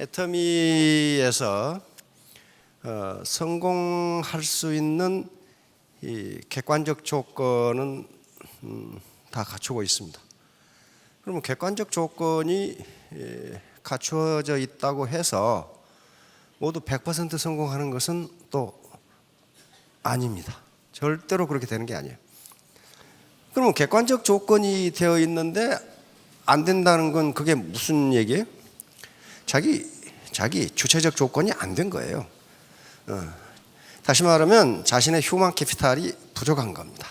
애터미에서 성공할 수 있는 이 객관적 조건은 다 갖추고 있습니다. 그러면 객관적 조건이 갖추어져 있다고 해서 모두 100% 성공하는 것은 또 아닙니다. 절대로 그렇게 되는 게 아니에요. 그러면 객관적 조건이 되어 있는데 안 된다는 건 그게 무슨 얘기예요? 자기 주체적 조건이 안 된 거예요. 다시 말하면 자신의 휴먼 캐피탈이 부족한 겁니다.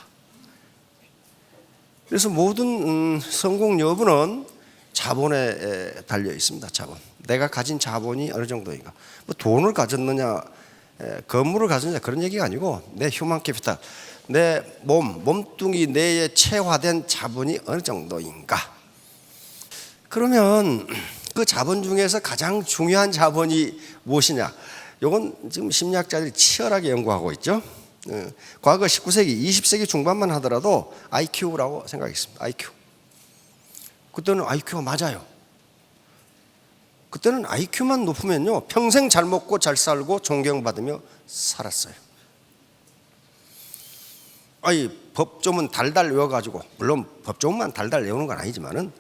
그래서 모든 성공 여부는 자본에 달려 있습니다. 자본. 내가 가진 자본이 어느 정도인가. 뭐 돈을 가졌느냐, 건물을 가졌느냐 그런 얘기가 아니고 내 휴먼 캐피탈, 내 몸뚱이 내에 체화된 자본이 어느 정도인가. 그러면 그 자본 중에서 가장 중요한 자본이 무엇이냐? 이건 지금 심리학자들이 치열하게 연구하고 있죠. 과거 19세기, 20세기 중반만 하더라도 IQ라고 생각했습니다. IQ. 그때는 IQ가 맞아요. 그때는 IQ만 높으면요 평생 잘 먹고 잘 살고 존경받으며 살았어요. 법조문 달달 외워가지고, 물론 법조문만 달달 외우는 건 아니지만은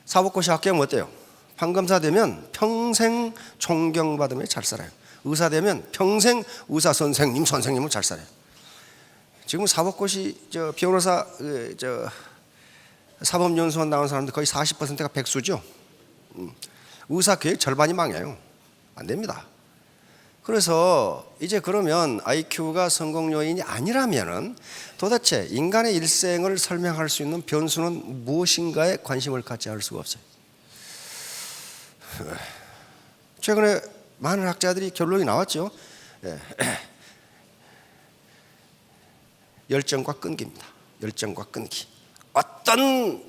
사법고시 합격하면 어때요? 판검사 되면 평생 존경받으며 잘 살아요. 의사 되면 평생 의사 선생님은 잘 살아요. 지금 사법고시 변호사 사법연수원 나온 사람들 거의 40%가 백수죠. 의사 거의 절반이 망해요. 안 됩니다. 그래서 이제 그러면 IQ가 성공 요인이 아니라면은 도대체 인간의 일생을 설명할 수 있는 변수는 무엇인가에 관심을 갖지 않을 수가 없어요. 최근에 많은 학자들이 결론이 나왔죠. 열정과 끈기입니다. 열정과 끈기. 어떤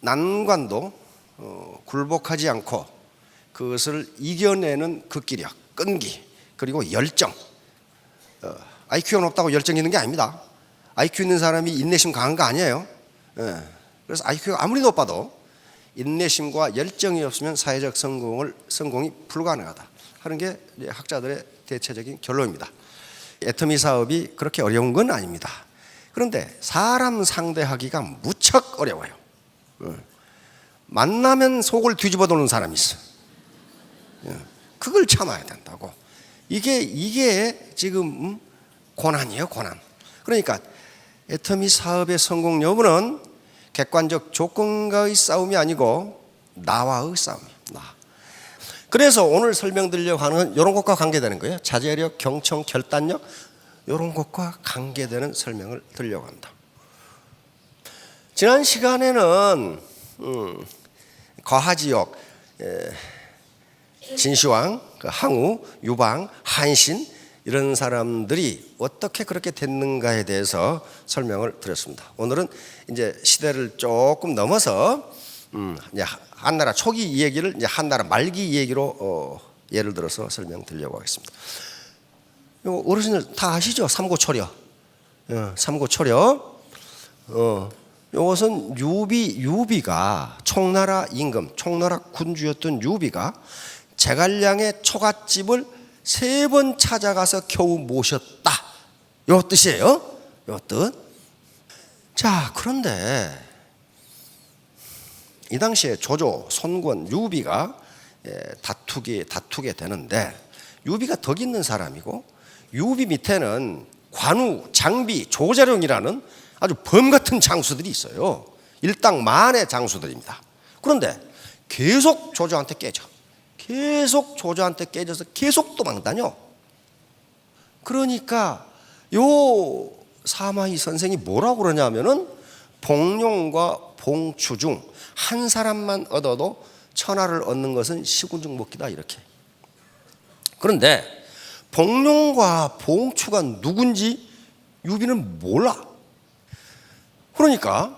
난관도 굴복하지 않고 그것을 이겨내는 극기력, 끈기, 그리고 열정. IQ가 높다고 열정이 있는 게 아닙니다. IQ 있는 사람이 인내심 강한 거 아니에요. 그래서 IQ가 아무리 높아도 인내심과 열정이 없으면 사회적 성공이 불가능하다 하는 게 학자들의 대체적인 결론입니다. 애터미 사업이 그렇게 어려운 건 아닙니다. 그런데 사람 상대하기가 무척 어려워요. 만나면 속을 뒤집어 도는 사람이 있어. 그걸 참아야 된다고. 이게 지금 고난이에요, 고난. 그러니까 애터미 사업의 성공 여부는 객관적 조건과의 싸움이 아니고 나와의 싸움이에요. 나. 그래서 오늘 설명드리려고 하는 이런 것과 관계되는 거예요. 자제력, 경청, 결단력 이런 것과 관계되는 설명을 드리려고 합니다. 지난 시간에는 거하지옥, 진시황, 항우, 유방, 한신 이런 사람들이 어떻게 그렇게 됐는가에 대해서 설명을 드렸습니다. 오늘은 이제 시대를 조금 넘어서 이제 한나라 초기 이야기를 이제 한나라 말기 이야기로 예를 들어서 설명드리려고 하겠습니다. 어르신들 다 아시죠? 삼고초려. 삼고초려. 이것은 유비가 총나라 임금, 총나라 군주였던 유비가 제갈량의 처갓집을 3번 찾아가서 겨우 모셨다. 요 뜻이에요. 요 뜻. 자, 그런데 이 당시에 조조, 손권, 유비가 다투게 되는데 유비가 덕 있는 사람이고 유비 밑에는 관우, 장비, 조자룡이라는 아주 범 같은 장수들이 있어요. 일당만의 장수들입니다. 그런데 계속 조조한테 깨져. 계속 조조한테 깨져서 계속 도망다녀. 그러니까 요 사마이 선생이 뭐라고 그러냐면은 봉룡과 봉추 중 한 사람만 얻어도 천하를 얻는 것은 시군중 먹기다 이렇게. 그런데 봉룡과 봉추가 누군지 유비는 몰라. 그러니까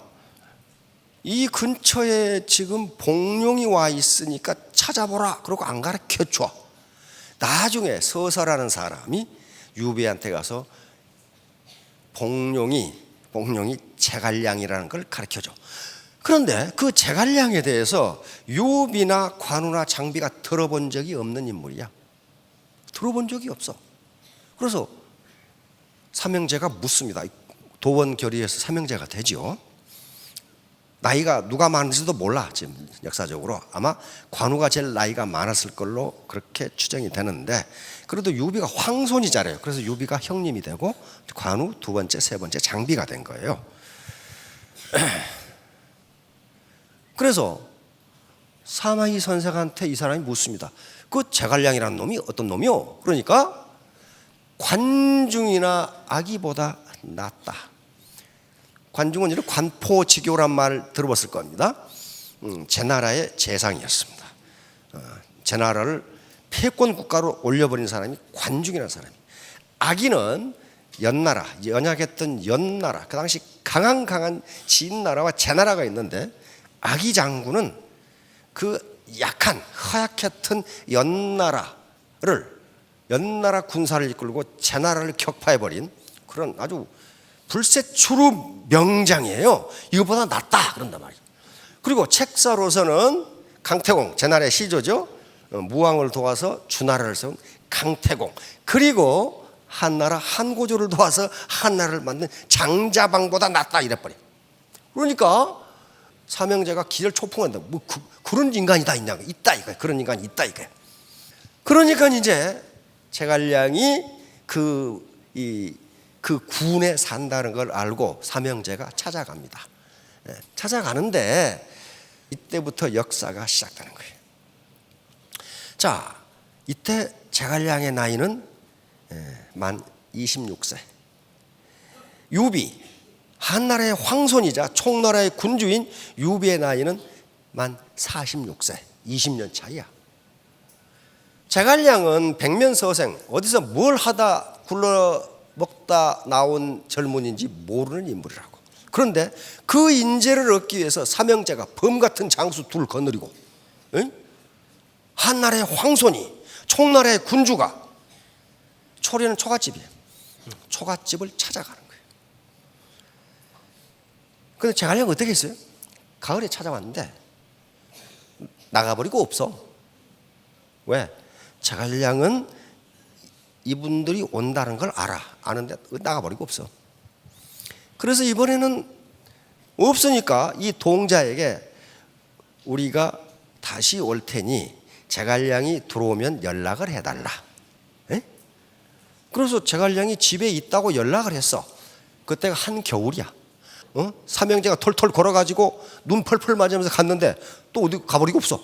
이 근처에 지금 봉룡이 와 있으니까 찾아보라. 그러고 안 가르쳐줘. 나중에 서서라는 사람이 유비한테 가서 봉룡이 제갈량이라는 걸 가르쳐줘. 그런데 그 제갈량에 대해서 유비나 관우나 장비가 들어본 적이 없는 인물이야. 들어본 적이 없어. 그래서 삼형제가 묻습니다. 도원결의에서 삼형제가 되죠. 나이가 누가 많은지도 몰라. 지금 역사적으로 아마 관우가 제일 나이가 많았을 걸로 그렇게 추정이 되는데, 그래도 유비가 황손이잖아요. 그래서 유비가 형님이 되고 관우 두 번째, 세 번째 장비가 된 거예요. 그래서 사마이 선생한테 이 사람이 묻습니다. 그 제갈량이라는 놈이 어떤 놈이요? 그러니까 관중이나 아기보다 낫다. 관중은 이런 관포지교란 말을 들어봤을 겁니다. 제 나라의 재상이었습니다. 제 나라를 패권 국가로 올려버린 사람이 관중이라는 사람이. 아기는 연나라, 연약했던 연나라, 그 당시 강한 진나라와 제나라가 있는데, 아기 장군은 그 약한 허약했던 연나라 군사를 이끌고 제나라를 격파해버린 그런 아주 불세추루 명장이에요. 이거보다 낫다 그런단 말이에요. 그리고 책사로서는 강태공, 제나라의 시조죠. 무왕을 도와서 주나라를 세운 강태공, 그리고 한나라 한고조를 도와서 한나라를 만든 장자방보다 낫다 이래버려. 그러니까 삼형제가 기를 초풍한다. 뭐 그런 인간이다 있다 이거야. 그런 인간이 있다 이거야. 그러니까 이제 제갈량이 그 군에 산다는 걸 알고 삼형제가 찾아갑니다. 찾아가는데 이때부터 역사가 시작되는 거예요. 자, 이때 제갈량의 나이는 만 26세. 유비, 한나라의 황손이자 총나라의 군주인 유비의 나이는 만 46세. 20년 차이야. 제갈량은 백면서생, 어디서 뭘 하다 굴러 먹다 나온 젊은인지 모르는 인물이라고. 그런데 그 인재를 얻기 위해서 삼형제가 범 같은 장수 둘 거느리고, 한나라의 황손이, 총나라의 군주가, 초리는 초가집이에요. 초가집을 찾아가는 거예요. 근데 제갈량은 어떻게 했어요? 가을에 찾아왔는데 나가버리고 없어. 왜? 제갈량은 이분들이 온다는 걸 아는데 나가버리고 없어. 그래서 이번에는 없으니까 이 동자에게 우리가 다시 올 테니 제갈량이 들어오면 연락을 해달라. 에? 그래서 제갈량이 집에 있다고 연락을 했어. 그때가 한겨울이야. 삼형제가 털털 걸어가지고 눈 펄펄 맞으면서 갔는데 또 어디 가버리고 없어.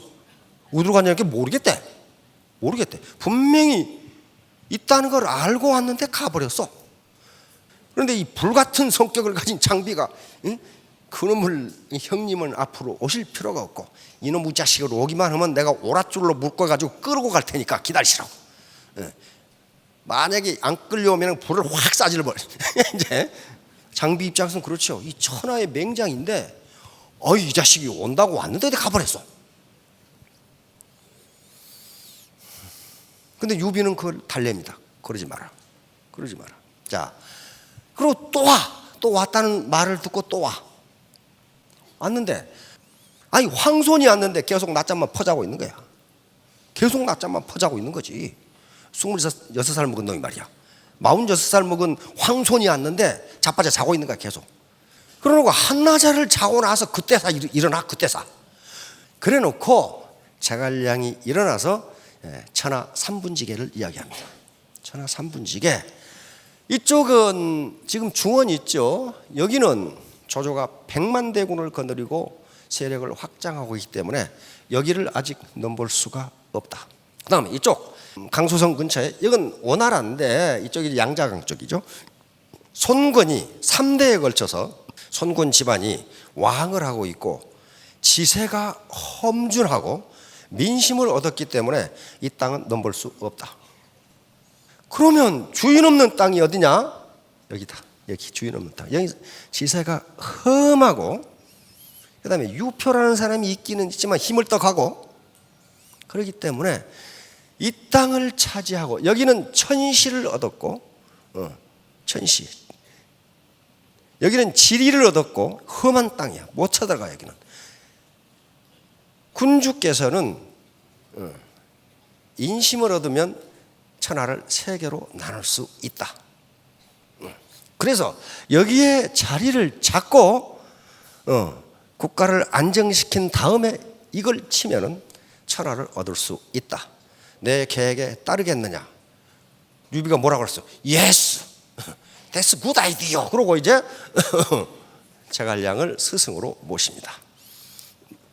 어디로 갔냐는 게 모르겠대. 분명히 있다는 걸 알고 왔는데 가버렸어. 그런데 이 불같은 성격을 가진 장비가, 그놈을, 형님은 앞으로 오실 필요가 없고 이놈 이 자식을 오기만 하면 내가 오랏줄로 묶어가지고 끌고 갈 테니까 기다리시라고. 만약에 안 끌려오면 불을 확 싸질러 버려. 이제 장비 입장에서는 그렇죠. 이 천하의 맹장인데 이 자식이 온다고 왔는데 가버렸어. 근데 유비는 그걸 달랩니다. 그러지 마라. 자, 그리고 또 왔다는 말을 듣고 또 와. 왔는데, 황손이 왔는데 계속 낮잠만 퍼자고 있는 거야. 계속 낮잠만 퍼자고 있는 거지. 26살 먹은 놈이 말이야. 46살 먹은 황손이 왔는데 자빠져 자고 있는 거야, 계속. 그러고 한나자를 자고 나서 그때사 일어나, 그때사. 그래 놓고 제갈량이 일어나서 천하 삼분지계를 이야기합니다. 천하 삼분지계. 이쪽은 지금 중원이 있죠. 여기는 조조가 100만 대군을 거느리고 세력을 확장하고 있기 때문에 여기를 아직 넘볼 수가 없다. 그 다음에 이쪽 강소성 근처에, 이건 오나라인데 이쪽이 양자강 쪽이죠. 손권이 3대에 걸쳐서 손권 집안이 왕을 하고 있고 지세가 험준하고 민심을 얻었기 때문에 이 땅은 넘볼 수 없다. 그러면 주인 없는 땅이 어디냐? 여기다. 여기 주인 없는 땅. 여기 지세가 험하고, 그 다음에 유표라는 사람이 있기는 있지만 힘을 떠가고, 그렇기 때문에 이 땅을 차지하고, 여기는 천시를 얻었고, 천시. 여기는 지리를 얻었고 험한 땅이야. 못 쳐들어가. 여기는 군주께서는 인심을 얻으면 천하를 세 개로 나눌 수 있다. 그래서 여기에 자리를 잡고 국가를 안정시킨 다음에 이걸 치면은 천하를 얻을 수 있다. 내 계획에 따르겠느냐? 류비가 뭐라고 그랬어? Yes, that's good idea. 그러고 이제 제갈량을 스승으로 모십니다.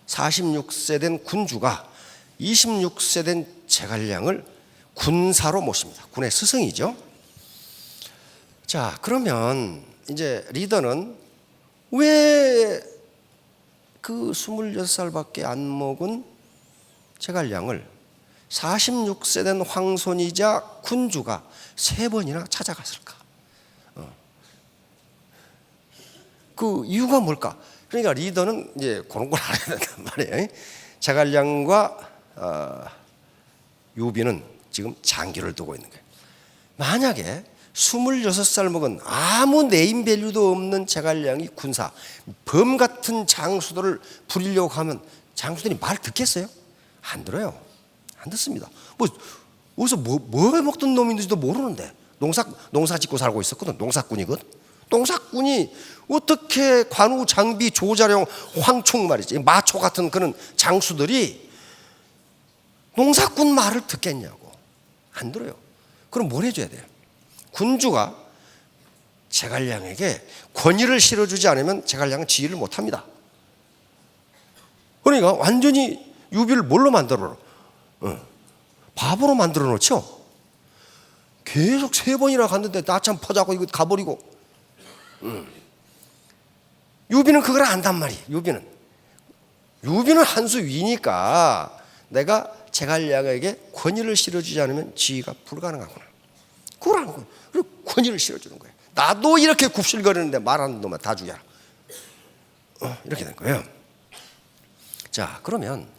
46세 된 군주가 26세 된 제갈량을 군사로 모십니다. 군의 스승이죠. 자, 그러면 이제 리더는 왜 그 26살밖에 안 먹은 제갈량을 46세 된 황손이자 군주가 3번이나 찾아갔을까? 그 이유가 뭘까? 그러니까 리더는 이제 그런 걸 알아야 된단 말이에요. 제갈량과 유비는 지금 장기를 두고 있는 거예요. 만약에 26살 먹은 아무 네임밸류도 없는 제갈량이 군사, 범 같은 장수들을 부리려고 하면 장수들이 말 듣겠어요? 안 들어요. 안 듣습니다. 어디서 뭐 먹던 놈인지도 모르는데 농사 짓고 살고 있었거든. 농사꾼이거든. 농사꾼이 어떻게 관우, 장비, 조자룡, 황총 말이지, 마초 같은 그런 장수들이 농사꾼 말을 듣겠냐고. 안 들어요. 그럼 뭘 해줘야 돼요? 군주가 제갈량에게 권위를 실어주지 않으면 제갈량은 지휘를 못합니다. 그러니까 완전히 유비를 뭘로 만들어? 바보로 만들어 놓죠. 계속 3번이나 갔는데 나참 퍼자고 이거 가버리고. 유비는 그걸 안단 말이에요. 유비는 한 수 위니까 내가 제갈량에게 권위를 실어주지 않으면 지휘가 불가능하구나. 그걸 하는 거예요. 그리고 권위를 실어주는 거예요. 나도 이렇게 굽실거리는데 말하는 놈만 다 죽여라. 이렇게 된 거예요. 자, 그러면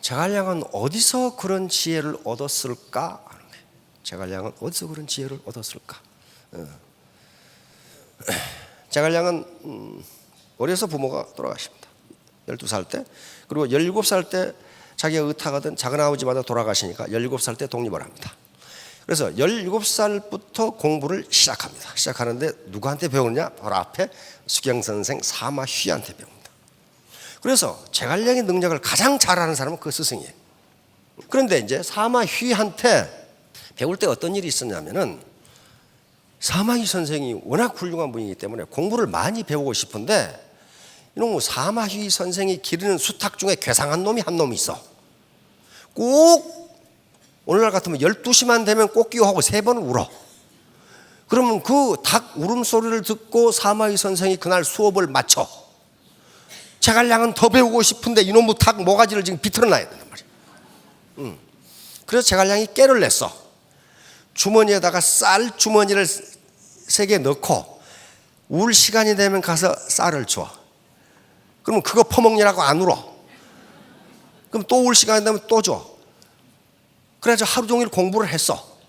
제갈량은 어디서 그런 지혜를 얻었을까 하는 거예요. 제갈량은 어디서 그런 지혜를 얻었을까? 제갈량은 어려서 부모가 돌아가십니다. 12살 때. 그리고 17살 때 자기가 의탁하던 작은아버지마다 돌아가시니까 17살 때 독립을 합니다. 그래서 17살부터 공부를 시작합니다. 시작하는데 누구한테 배우느냐? 바로 앞에 수경선생 사마휘한테 배웁니다. 그래서 제갈량의 능력을 가장 잘하는 사람은 그 스승이에요. 그런데 이제 사마휘한테 배울 때 어떤 일이 있었냐면은 사마휘 선생이 워낙 훌륭한 분이기 때문에 공부를 많이 배우고 싶은데 이놈 사마휘 선생이 기르는 수탉 중에 괴상한 놈이 한 놈이 있어. 꼭 오늘날 같으면 12시만 되면 꼭 끼워하고 3번 울어. 그러면 그 닭 울음소리를 듣고 사마휘 선생이 그날 수업을 마쳐. 제갈량은 더 배우고 싶은데 이놈의 닭 모가지를 지금 비틀어 놔야 된단 말이야. 그래서 제갈량이 깨를 냈어. 주머니에다가 쌀 주머니를 3개 넣고 울 시간이 되면 가서 쌀을 줘. 그러면 그거 퍼먹느라고 안 울어. 그럼 또 울 시간이 되면 또 줘. 그래서 하루 종일 공부를 했어.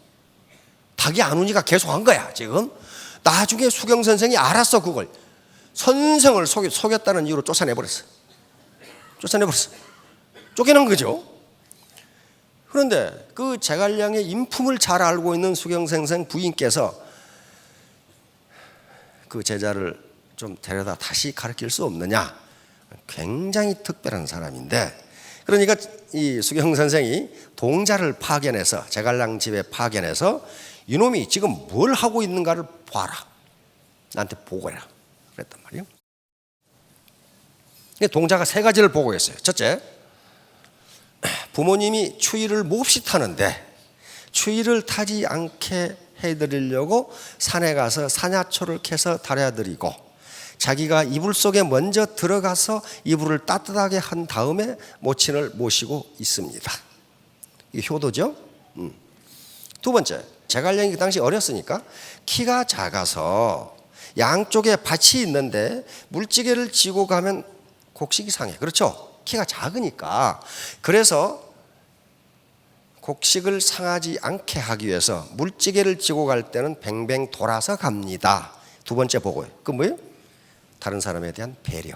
닭이 안 우니까 계속 한 거야 지금. 나중에 수경 선생이 알았어. 그걸 선생을 속였다는 이유로 쫓아내버렸어. 쫓겨난 거죠. 그런데 그 제갈량의 인품을 잘 알고 있는 수경 선생 부인께서 그 제자를 좀 데려다 다시 가르칠 수 없느냐. 굉장히 특별한 사람인데, 그러니까 이 수경 선생이 동자를 파견해서 제갈량 집에 파견해서 이놈이 지금 뭘 하고 있는가를 봐라. 나한테 보고해라. 그랬단 말이에요. 동자가 3가지를 보고했어요. 첫째, 부모님이 추위를 몹시 타는데 추위를 타지 않게 해드리려고 산에 가서 산야초를 캐서 달아드리고 자기가 이불 속에 먼저 들어가서 이불을 따뜻하게 한 다음에 모친을 모시고 있습니다. 이게 효도죠. 두 번째, 제갈량이 그 당시 어렸으니까 키가 작아서 양쪽에 밭이 있는데 물찌개를 지고 가면 곡식이 상해. 그렇죠? 키가 작으니까. 그래서 곡식을 상하지 않게 하기 위해서 물찌개를 지고 갈 때는 뱅뱅 돌아서 갑니다. 두 번째 보고요. 그 뭐예요? 다른 사람에 대한 배려.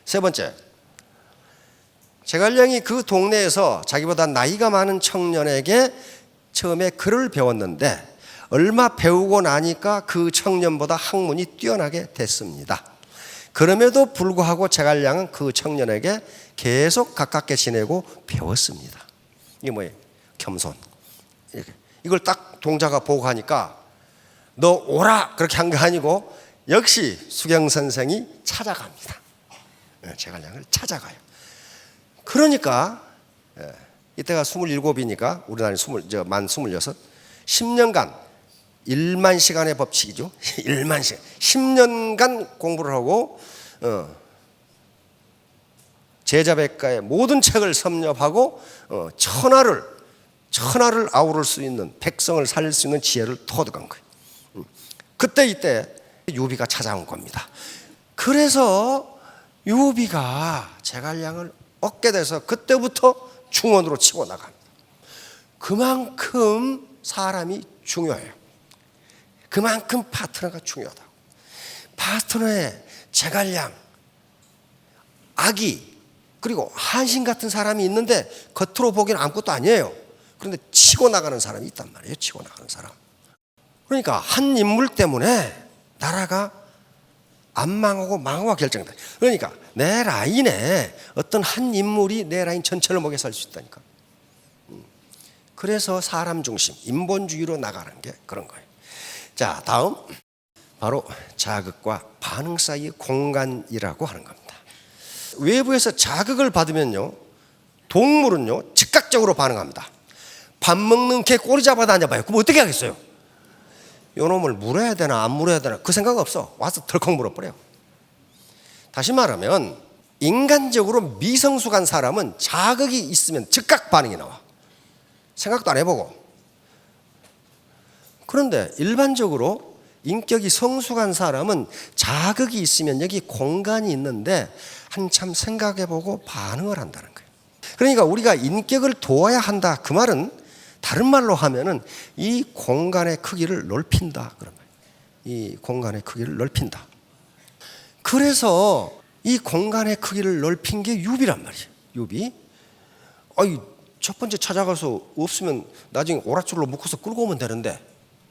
세 번째, 제갈량이 그 동네에서 자기보다 나이가 많은 청년에게 처음에 글을 배웠는데 얼마 배우고 나니까 그 청년보다 학문이 뛰어나게 됐습니다. 그럼에도 불구하고 제갈량은 그 청년에게 계속 가깝게 지내고 배웠습니다. 이게 뭐예요? 겸손. 이걸 딱 동자가 보고 하니까 너 오라 그렇게 한 게 아니고 역시 수경 선생이 찾아갑니다. 제갈량을 찾아가요. 그러니까 이때가 27이니까 우리 나이 만 26, 10년간 1만 시간의 법칙이죠. 1만 시간, 10년간 공부를 하고 제자백가의 모든 책을 섭렵하고 천하를 아우를 수 있는, 백성을 살릴 수 있는 지혜를 터득한 거예요. 이때 유비가 찾아온 겁니다. 그래서 유비가 제갈량을 얻게 돼서 그때부터 중원으로 치고 나갑니다. 그만큼 사람이 중요해요. 그만큼 파트너가 중요하다고. 파트너에 제갈량, 아기, 그리고 한신 같은 사람이 있는데 겉으로 보기에는 아무것도 아니에요. 그런데 치고 나가는 사람이 있단 말이에요. 치고 나가는 사람. 그러니까 한 인물 때문에 나라가 안 망하고 망하고 결정된다. 그러니까 내 라인에 어떤 한 인물이 내 라인 전체를 먹여 살 수 있다니까. 그래서 사람 중심, 인본주의로 나가는 게 그런 거예요. 자, 다음 바로 자극과 반응 사이의 공간이라고 하는 겁니다. 외부에서 자극을 받으면요, 동물은요 즉각적으로 반응합니다. 밥 먹는 개 꼬리 잡아다 앉아봐요. 그럼 어떻게 하겠어요? 요놈을 물어야 되나 안 물어야 되나 그 생각 없어. 와서 덜컥 물어버려요. 다시 말하면 인간적으로 미성숙한 사람은 자극이 있으면 즉각 반응이 나와. 생각도 안 해보고. 그런데 일반적으로 인격이 성숙한 사람은 자극이 있으면 여기 공간이 있는데 한참 생각해보고 반응을 한다는 거예요. 그러니까 우리가 인격을 도와야 한다. 그 말은 다른 말로 하면은 이 공간의 크기를 넓힌다. 그런 거예요. 이 공간의 크기를 넓힌다. 그래서 이 공간의 크기를 넓힌 게 유비란 말이에요. 유비. 첫 번째 찾아가서 없으면 나중에 오랏줄로 묶어서 끌고 오면 되는데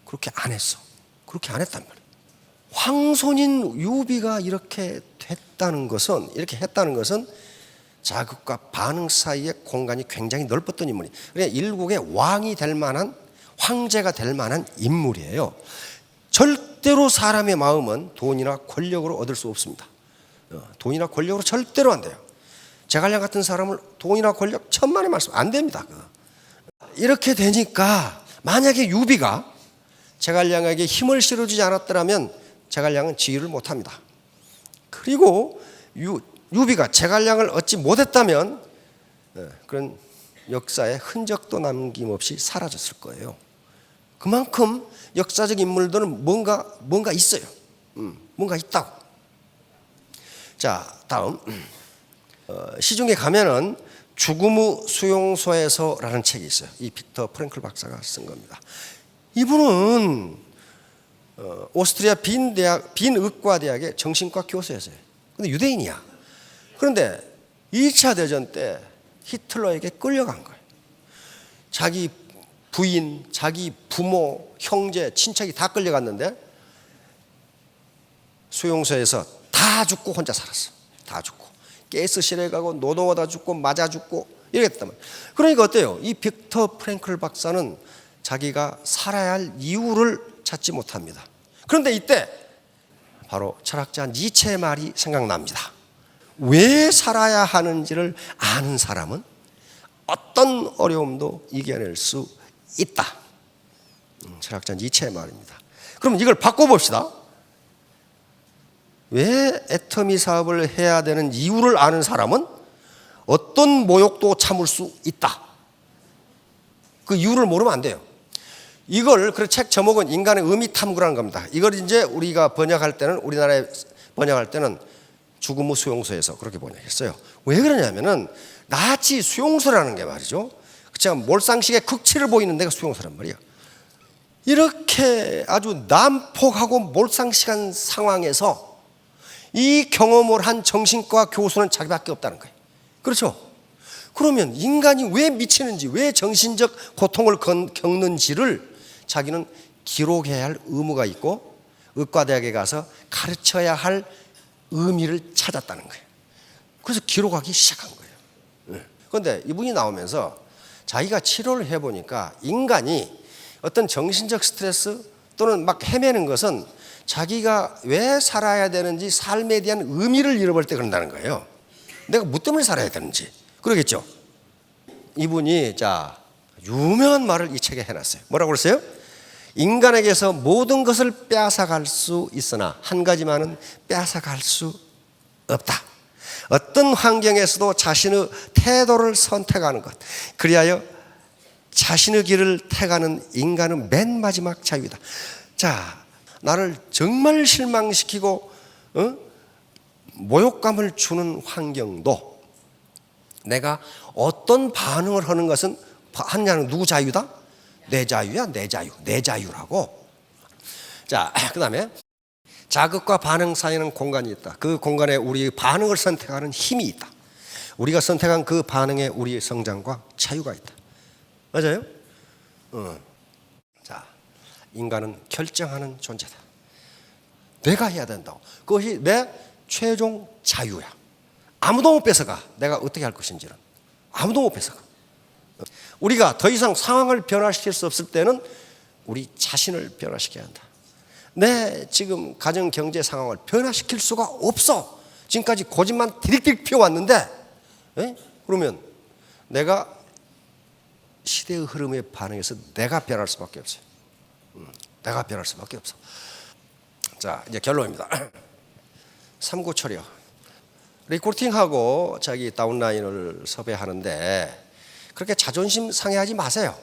그렇게 안 했어. 그렇게 안 했단 말이에요. 황손인 유비가 이렇게 했다는 것은 자극과 반응 사이의 공간이 굉장히 넓었던 인물이. 그러니까 일국의 왕이 될 만한, 황제가 될 만한 인물이에요. 절대로 사람의 마음은 돈이나 권력으로 얻을 수 없습니다. 돈이나 권력으로 절대로 안 돼요. 제갈량 같은 사람을 돈이나 권력 천만의 말씀 안 됩니다. 이렇게 되니까 만약에 유비가 제갈량에게 힘을 실어주지 않았더라면 제갈량은 지휘를 못합니다. 그리고 유비가 제갈량을 얻지 못했다면 그런 역사에 흔적도 남김없이 사라졌을 거예요. 그만큼 역사적 인물들은 뭔가 있어요. 뭔가 있다고. 자, 다음 시중에 가면은 죽음의 수용소에서라는 책이 있어요. 이 빅터 프랭클 박사가 쓴 겁니다. 이분은 오스트리아 빈 의과 대학의 정신과 교수였어요. 근데 유대인이야. 그런데 2차 대전 때 히틀러에게 끌려간 거예요. 자기 부인, 자기 부모, 형제, 친척이 다 끌려갔는데 수용소에서 다 죽고 혼자 살았어. 다 죽고. 가스실에 가고 노동하다 죽고 맞아 죽고 이랬단 말이에요. 그러니까 어때요? 이 빅터 프랭클 박사는 자기가 살아야 할 이유를 찾지 못합니다. 그런데 이때 바로 철학자 니체의 말이 생각납니다. 왜 살아야 하는지를 아는 사람은 어떤 어려움도 이겨낼 수 있다. 철학자 니체의 말입니다. 그럼 이걸 바꿔봅시다. 왜 애터미 사업을 해야 되는 이유를 아는 사람은 어떤 모욕도 참을 수 있다. 그 이유를 모르면 안 돼요. 이걸 그 책 제목은 인간의 의미 탐구라는 겁니다. 이걸 이제 우리가 번역할 때는 우리나라에 번역할 때는 죽음의 수용소에서 그렇게 번역했어요. 왜 그러냐면은 나치 수용소라는 게 말이죠. 제가 몰상식의 극치를 보이는 데가 수용소란 말이에요. 이렇게 아주 난폭하고 몰상식한 상황에서 이 경험을 한 정신과 교수는 자기밖에 없다는 거예요. 그렇죠? 그러면 인간이 왜 미치는지, 왜 정신적 고통을 겪는지를 자기는 기록해야 할 의무가 있고 의과대학에 가서 가르쳐야 할 의미를 찾았다는 거예요. 그래서 기록하기 시작한 거예요. 그런데 이분이 나오면서 자기가 치료를 해보니까 인간이 어떤 정신적 스트레스 또는 막 헤매는 것은 자기가 왜 살아야 되는지 삶에 대한 의미를 잃어버릴 때 그런다는 거예요. 내가 뭐 때문에 살아야 되는지. 그러겠죠. 이분이 유명한 말을 이 책에 해놨어요. 뭐라고 그랬어요? 인간에게서 모든 것을 빼앗아갈 수 있으나 한 가지만은 빼앗아갈 수 없다. 어떤 환경에서도 자신의 태도를 선택하는 것, 그리하여 자신의 길을 택하는 인간은 맨 마지막 자유다. 나를 정말 실망시키고 모욕감을 주는 환경도 내가 어떤 반응을 하는 것은 하느냐는 누구 자유다? 내 자유야, 내 자유. 내 자유라고. 그 다음에 자극과 반응 사이에는 공간이 있다. 그 공간에 우리의 반응을 선택하는 힘이 있다. 우리가 선택한 그 반응에 우리의 성장과 자유가 있다. 맞아요? 인간은 결정하는 존재다. 내가 해야 된다고. 그것이 내 최종 자유야. 아무도 못 뺏어가. 내가 어떻게 할 것인지는 아무도 못 뺏어가. 우리가 더 이상 상황을 변화시킬 수 없을 때는 우리 자신을 변화시켜야 한다. 내 지금 가정 경제 상황을 변화시킬 수가 없어. 지금까지 고집만 디릭디릭 피워왔는데, 그러면 내가 시대의 흐름에 반응해서 내가 변할 수밖에 없어요. 내가 변할 수밖에 없어. 이제 결론입니다. 삼고초려. 리크루팅하고 자기 다운라인을 섭외하는데 그렇게 자존심 상해하지 마세요.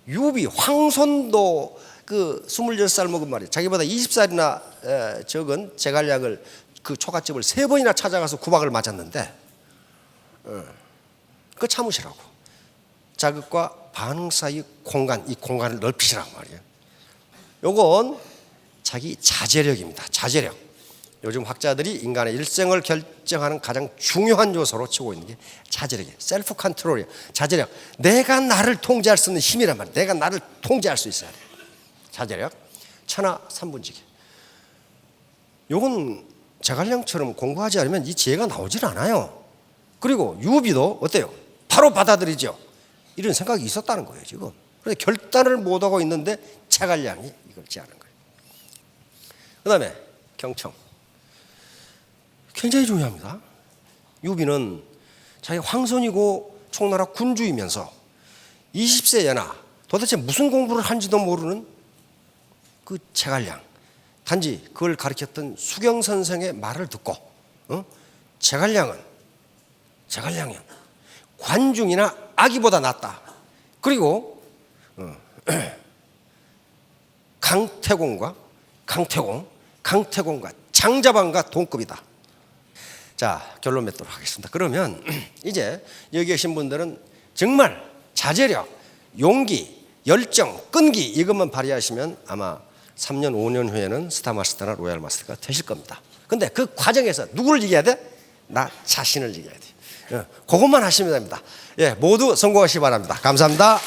유비, 황손도 26살 먹은 말이에요. 자기보다 20살이나 적은 제갈량을 그 초가집을 3번이나 찾아가서 구박을 맞았는데 그거 참으시라고. 자극과 반응 사이 공간, 이 공간을 넓히시라고 말이에요. 요건 자기 자제력입니다. 자제력. 요즘 학자들이 인간의 일생을 결정하는 가장 중요한 요소로 치고 있는 게 자제력이에요. 셀프 컨트롤이에요. 자제력. 내가 나를 통제할 수 있는 힘이란 말이에요. 내가 나를 통제할 수 있어야 돼요. 자제력. 천하 삼분지기. 요건 제갈량처럼 공부하지 않으면 이 지혜가 나오질 않아요. 그리고 유비도 어때요? 바로 받아들이죠. 이런 생각이 있었다는 거예요, 지금. 그런데 결단을 못하고 있는데 제갈량이 이걸 제안한 거예요. 그 다음에 경청. 굉장히 중요합니다. 유비는 자기 황손이고 총나라 군주이면서 20세에나 도대체 무슨 공부를 한지도 모르는 그 제갈량. 단지 그걸 가르쳤던 수경 선생의 말을 듣고 제갈량은 관중이나 아기보다 낫다. 그리고 강태공과 장자반과 동급이다. 결론 맺도록 하겠습니다. 그러면 이제 여기 계신 분들은 정말 자제력, 용기, 열정, 끈기 이것만 발휘하시면 아마 3년, 5년 후에는 스타마스터나 로얄 마스터가 되실 겁니다. 근데 그 과정에서 누구를 이겨야 돼? 나 자신을 이겨야 돼. 그것만 하시면 됩니다. 모두 성공하시기 바랍니다. 감사합니다.